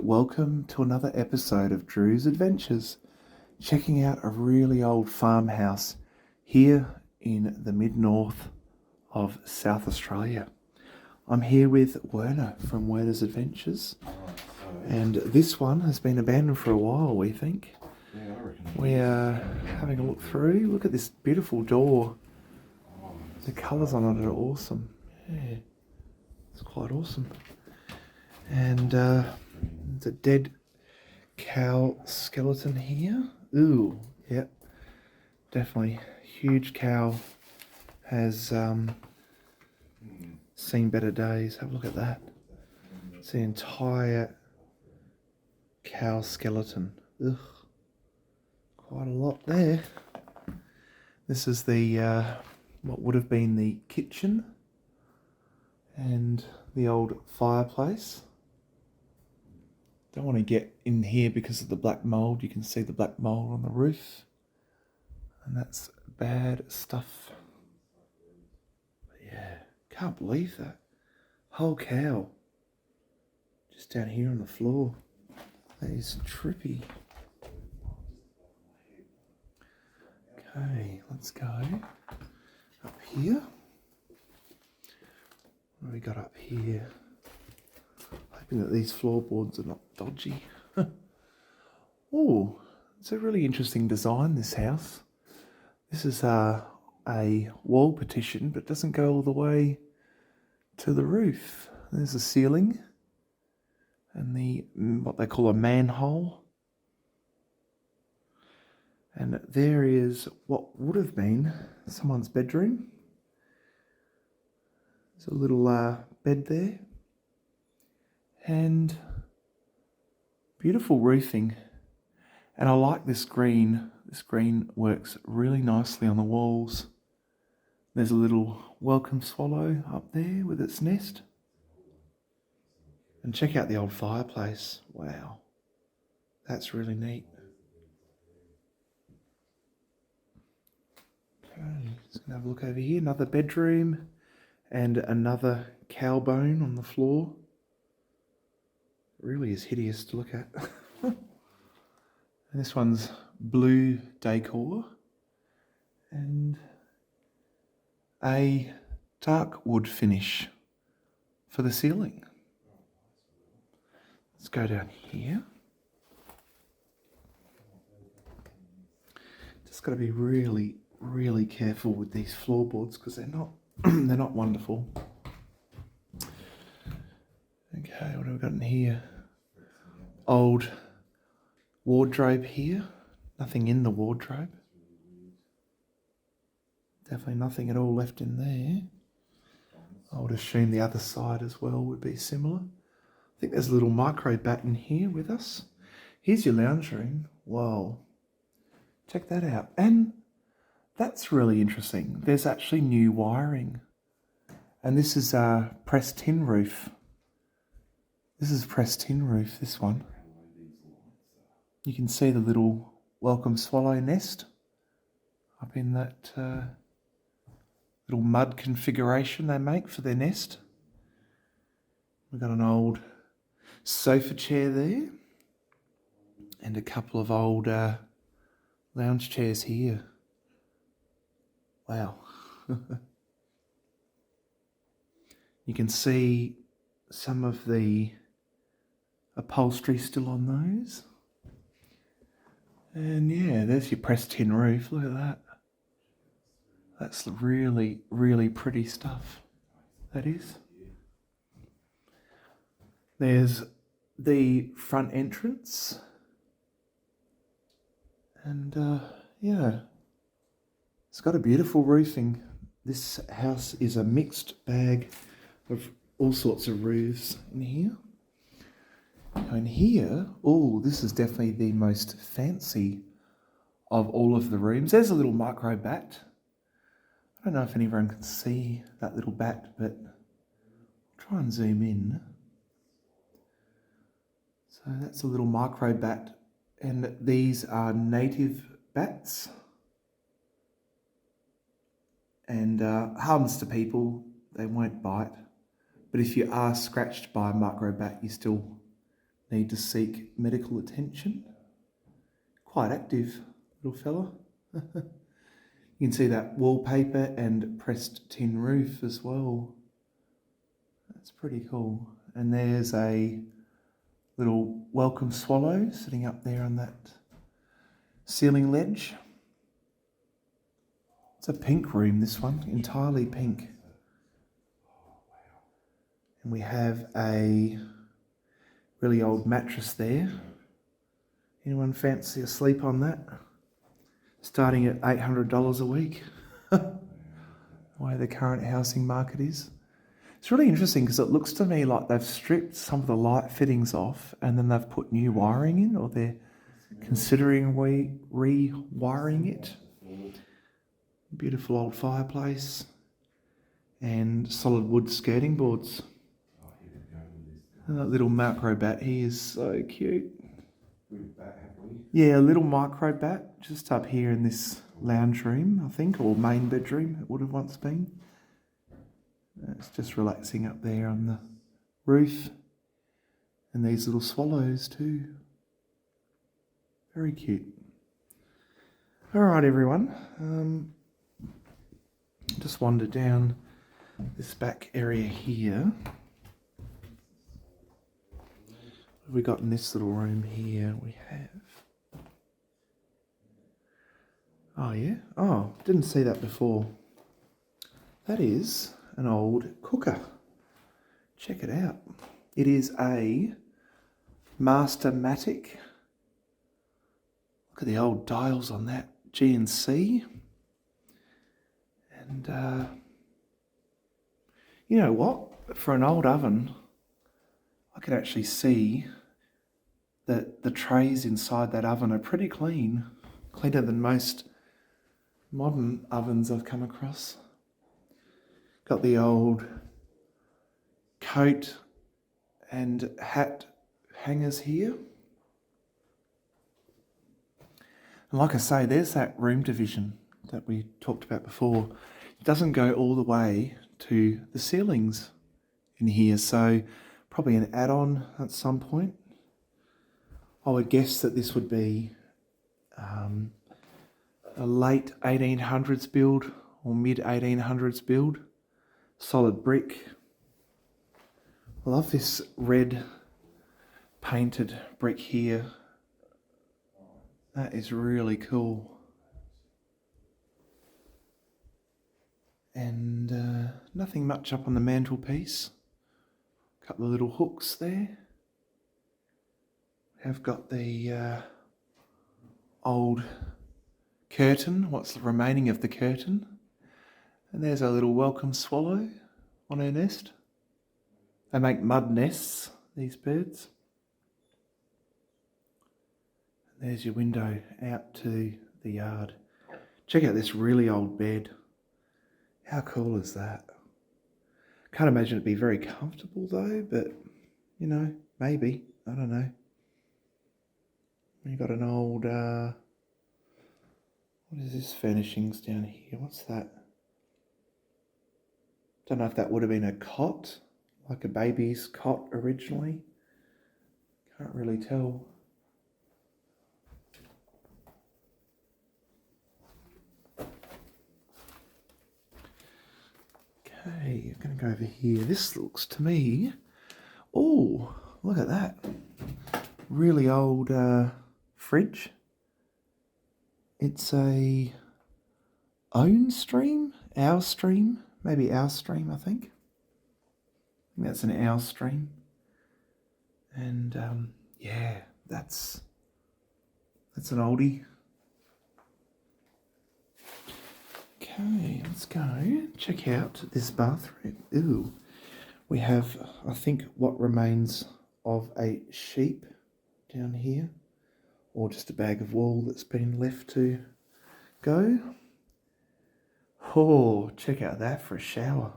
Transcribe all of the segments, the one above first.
welcome to another episode of Drew's Adventures, checking out a really old farmhouse here in the mid-north of South Australia. I'm here with Werner from Werner's Adventures, and this one has been abandoned for a while, we think. Yeah, I reckon. We are having a look through. Look at this beautiful door. The colours on it are awesome. Yeah, it's quite awesome. And there's a dead cow skeleton here. Ooh, yep, definitely. Huge cow has seen better days. Have a look at that. It's the entire cow skeleton. Ugh, quite a lot there. This is the what would have been the kitchen and the old fireplace. Don't want to get in here because of the black mould. You can see the black mould on the roof, and that's bad stuff. But yeah, can't believe that. Whole cow just down here on the floor. That is trippy. Okay, let's go up here. What have we got up here? Hoping that these floorboards are not dodgy. Oh, it's a really interesting design, this house. This is a wall partition, but it doesn't go all the way to the roof. There's a ceiling and what they call a manhole. And there is what would have been someone's bedroom. There's a little bed there. And beautiful roofing. And I like this green. This green works really nicely on the walls. There's a little welcome swallow up there with its nest. And check out the old fireplace. Wow, that's really neat. Okay, just gonna have a look over here. Another bedroom and another cow bone on the floor. It really is hideous to look at. And this one's blue decor and a dark wood finish for the ceiling. Let's go down here. Just got to be really careful with these floorboards because they're not they're not wonderful. Okay, what have we got in here? Old wardrobe here. Nothing in the wardrobe. Definitely nothing at all left in there. I would assume the other side as well would be similar. I think there's a little micro bat in here with us. Here's your lounge room. Whoa. Check that out. And that's really interesting. There's actually new wiring. And this is a pressed tin roof. This is pressed tin roof, this one. You can see the little welcome swallow nest up in that little mud configuration they make for their nest. We've got an old sofa chair there and a couple of old lounge chairs here. Wow. You can see some of the upholstery still on those. And yeah, there's your pressed tin roof. Look at that. That's really pretty stuff. That is. There's the front entrance. And yeah, it's got a beautiful roofing. This house is a mixed bag of all sorts of roofs in here. And here, oh, this is definitely the most fancy of all of the rooms. There's a little micro bat. I don't know if anyone can see that little bat, but I'll try and zoom in. So that's a little micro bat, and these are native bats. And harmless to people, they won't bite. But if you are scratched by a micro bat, you still need to seek medical attention. Quite active little fella. You can see that wallpaper and pressed tin roof as well. That's pretty cool. And there's a little welcome swallow sitting up there on that ceiling ledge. It's a pink room, this one, entirely pink. And we have a really old mattress there. Anyone fancy a sleep on that? Starting at $800 a week. The way the current housing market is. It's really interesting because it looks to me like they've stripped some of the light fittings off and then they've put new wiring in, or they're considering rewiring it. Beautiful old fireplace and solid wood skirting boards. And that little micro bat here is so cute. Yeah, a little micro bat just up here in this lounge room, I think, or main bedroom it would have once been. It's just relaxing up there on the roof. And these little swallows too. Very cute. All right, everyone. Just wander down this back area here. What have we got in this little room here? We have... Oh, yeah? Oh, didn't see that before. That is an old cooker. Check it out. It is a Mastermatic. Look at the old dials on that. G&C. And you know what? For an old oven, I can actually see that the trays inside that oven are pretty clean. Cleaner than most modern ovens I've come across. Got the old coat and hat hangers here. And like I say, there's that room division that we talked about before. It doesn't go all the way to the ceilings in here, so probably an add-on at some point. I would guess that this would be a late 1800s build or mid 1800s build. Solid brick. I love this red painted brick here. That is really cool. And nothing much up on the mantelpiece. A couple of little hooks there. Have got the old curtain, what's the remaining of the curtain. And there's a little welcome swallow on her nest. They make mud nests, these birds. And there's your window out to the yard. Check out this really old bed. How cool is that? Can't imagine it'd be very comfortable though, but you know, maybe, I don't know. You've got an old, what is this furnishings down here? What's that? Don't know if that would have been a cot, like a baby's cot originally. Can't really tell. Okay, I'm going to go over here. This looks to me... Oh, look at that. Really old fridge. It's a own stream? Our stream? Maybe our stream, I think. That's an our stream. And yeah, that's an oldie. Okay, let's go check out this bathroom. Ooh, we have, I think, what remains of a sheep down here, or just a bag of wool that's been left to go. Oh, check out that for a shower.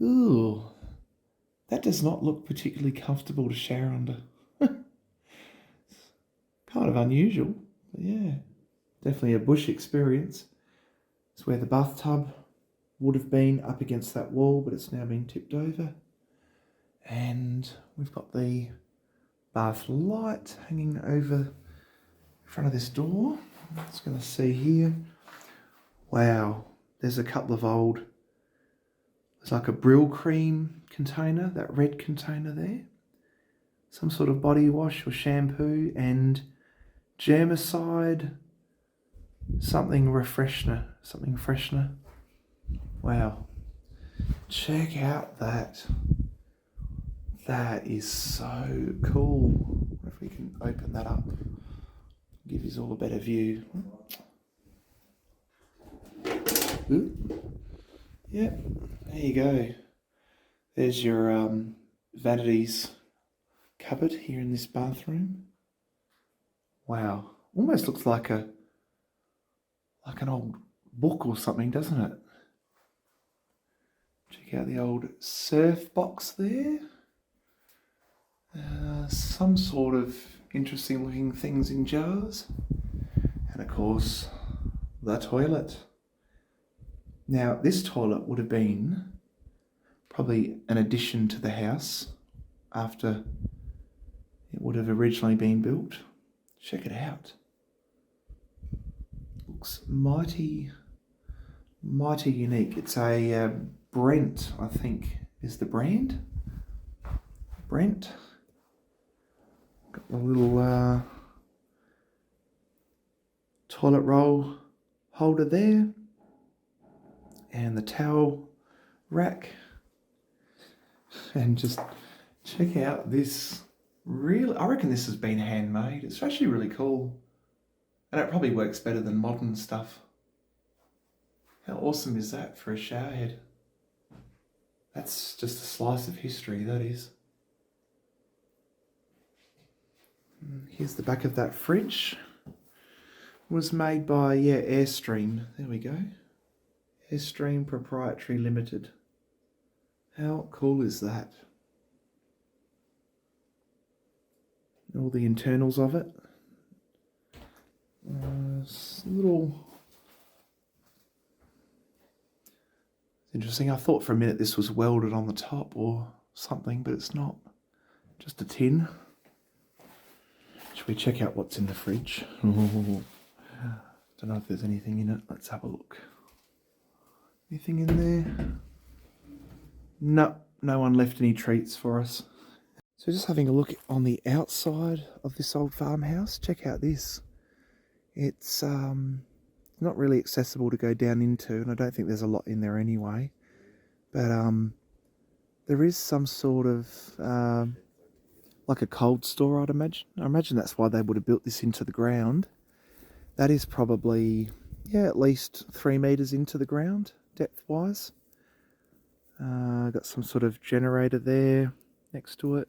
Ooh, that does not look particularly comfortable to shower under. Kind of unusual, but yeah, definitely a bush experience. It's where the bathtub would have been up against that wall, but it's now been tipped over. And we've got the bath light hanging over in front of this door. I'm just going to see here. Wow, there's a couple of old, there's like a Brill cream container, that red container there. Some sort of body wash or shampoo and germicide, something freshener. Wow, check out that. That is so cool. If we can open that up, give you all a better view. Ooh. Yep, there you go. There's your vanities cupboard here in this bathroom. Wow, almost looks like an old book or something, doesn't it? Check out the old surf box there. Some sort of interesting looking things in jars. And of course, the toilet. Now, this toilet would have been probably an addition to the house after it would have originally been built. Check it out. Looks mighty unique. It's a Brent, I think, is the brand. Brent. Got the little toilet roll holder there. And the towel rack. And just check out this. Really, I reckon this has been handmade. It's actually really cool. And it probably works better than modern stuff. How awesome is that for a shower head? That's just a slice of history, that is. Here's the back of that fridge. It was made by, Airstream. There we go. Airstream Proprietary Limited. How cool is that? All the internals of it. It's interesting. I thought for a minute this was welded on the top or something, but it's not. Just a tin. Should we check out what's in the fridge? Don't know if there's anything in it. Let's have a look. Anything in there? No one left any treats for us. So just having a look on the outside of this old farmhouse. Check out this. It's not really accessible to go down into, and I don't think there's a lot in there anyway. But there is some sort of like a cold store, I'd imagine. I imagine that's why they would have built this into the ground. That is probably, at least 3 meters into the ground, depth-wise. Got some sort of generator there next to it.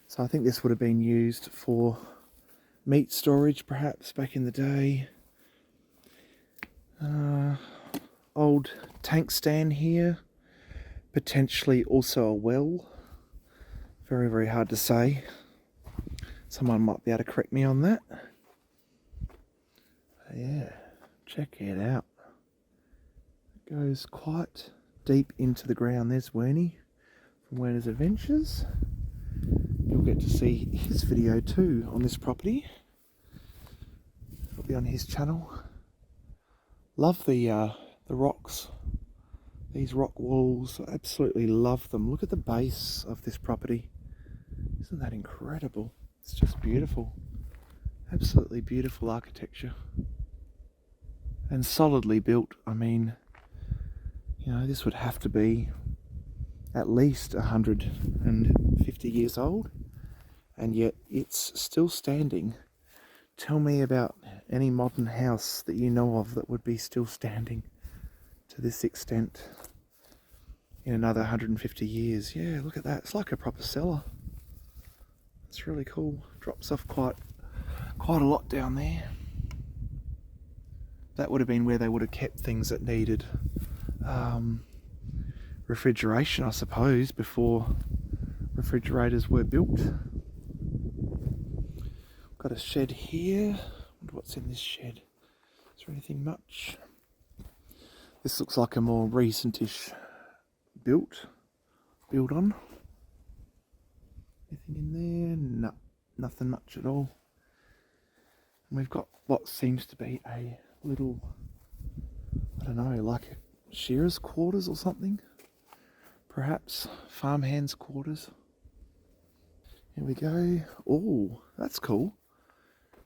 So I think this would have been used for meat storage, perhaps, back in the day. Old tank stand here. Potentially also a well. Very, very hard to say. Someone might be able to correct me on that. Yeah, check it out. It goes quite deep into the ground. There's Werner from Werner's Adventures. You'll get to see his video too on this property. It'll be on his channel. Love the rocks. These rock walls, I absolutely love them. Look at the base of this property. Isn't that incredible? It's just beautiful. Absolutely beautiful architecture. And solidly built. I mean, this would have to be at least 150 years old. And yet it's still standing. Tell me about any modern house that you know of that would be still standing to this extent in another 150 years. Yeah, look at that. It's like a proper cellar. It's really cool. Drops off quite a lot down there. That would have been where they would have kept things that needed refrigeration, I suppose, before refrigerators were built. Got a shed here. Wonder what's in this shed. Is there anything much? This looks like a more recent-ish build on. Anything in there? No. nothing much at all. And we've got what seems to be a little, I don't know, like a shearer's quarters or something. Perhaps farmhand's quarters. Here we go. Oh, that's cool.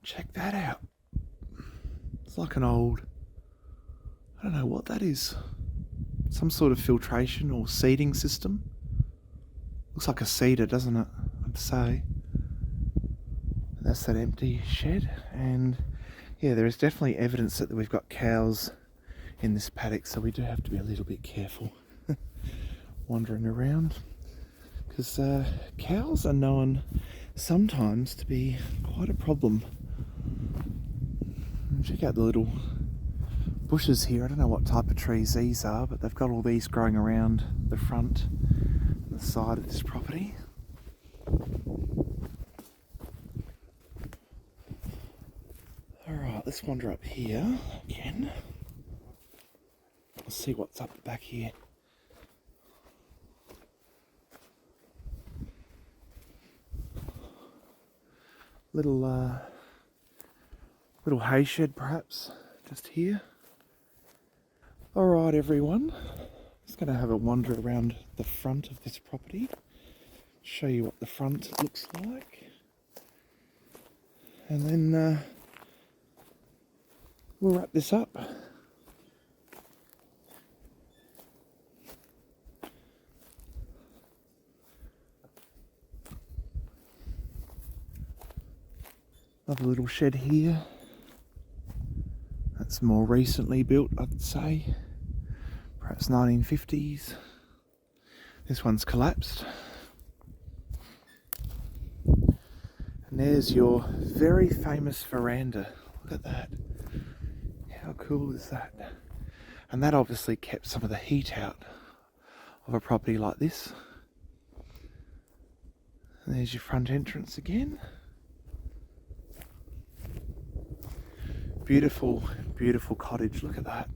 Check that out. It's like an old, I don't know what that is. Some sort of filtration or seeding system. Looks like a seeder, doesn't it? I'd say. That's that empty shed. And yeah, there is definitely evidence that we've got cows in this paddock, so we do have to be a little bit careful wandering around, because cows are known sometimes to be quite a problem. Check out the little bushes here. I don't know what type of trees these are, but they've got all these growing around the front and the side of this property. Alright, let's wander up here again. Let's see what's up the back here. Little hay shed perhaps, just here. Alright everyone, just going to have a wander around the front of this property, show you what the front looks like, and then we'll wrap this up. Another little shed here. That's more recently built, I'd say. Perhaps 1950s. This one's collapsed. And there's your very famous veranda. Look at that. How cool is that? And that obviously kept some of the heat out of a property like this. And there's your front entrance again. Beautiful, beautiful cottage, look at that.